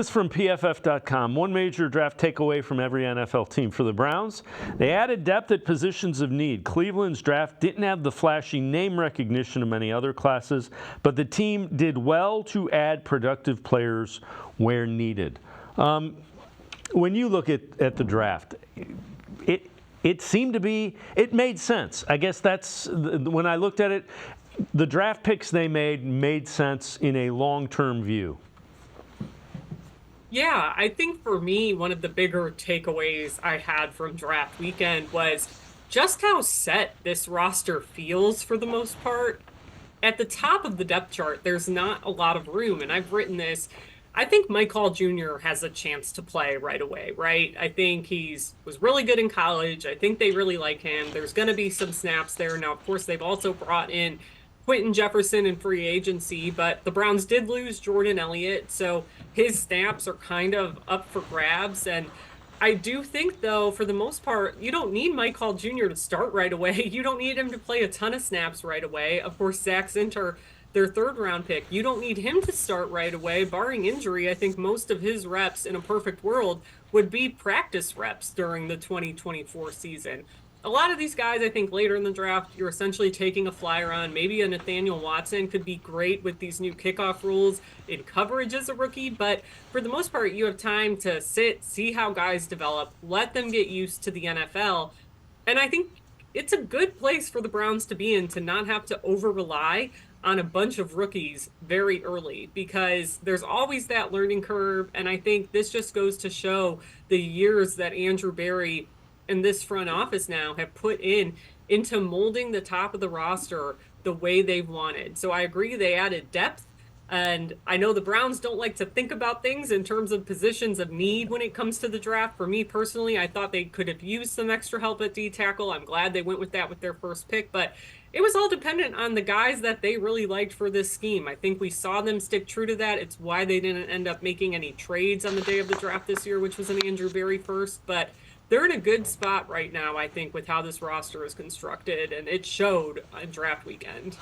This is from PFF.com. One major draft takeaway from every NFL team for the Browns. They added depth at positions of need. Cleveland's draft didn't have the flashy name recognition of many other classes, but the team did well to add productive players where needed. When you look at the draft, it seemed to be, it made sense. I guess that's, when I looked at it, the draft picks they made sense in a long-term view. Yeah, I think for me, one of the bigger takeaways I had from draft weekend was just how set this roster feels for the most part. At the top of the depth chart, there's not a lot of room, and I've written this. I think Mike Hall Jr. has a chance to play right away, right? I think was really good in college. I think they really like him. There's going to be some snaps there. Now, of course, they've also brought in Quentin Jefferson in free agency, but the Browns did lose Jordan Elliott, so his snaps are kind of up for grabs. And I do think, though, for the most part, you don't need Mike Hall Jr. to start right away. You don't need him to play a ton of snaps right away. Of course, Zach Zinter, their third-round pick, you don't need him to start right away. Barring injury, I think most of his reps in a perfect world would be practice reps during the 2024 season. A lot of these guys, I think later in the draft, you're essentially taking a flyer on. Maybe a Nathaniel Watson could be great with these new kickoff rules in coverage as a rookie, but for the most part, you have time to sit, see how guys develop, let them get used to the NFL. And I think it's a good place for the Browns to be in, to not have to over-rely on a bunch of rookies very early, because there's always that learning curve. And I think this just goes to show the years that Andrew Berry and this front office now have put into molding the top of the roster the way they've wanted. So I agree they added depth. And I know the Browns don't like to think about things in terms of positions of need when it comes to the draft. For me personally, I thought they could have used some extra help at D tackle. I'm glad they went with that with their first pick, but it was all dependent on the guys that they really liked for this scheme. I think we saw them stick true to that. It's why they didn't end up making any trades on the day of the draft this year, which was an Andrew Berry first. But they're in a good spot right now, I think, with how this roster is constructed, and it showed on draft weekend.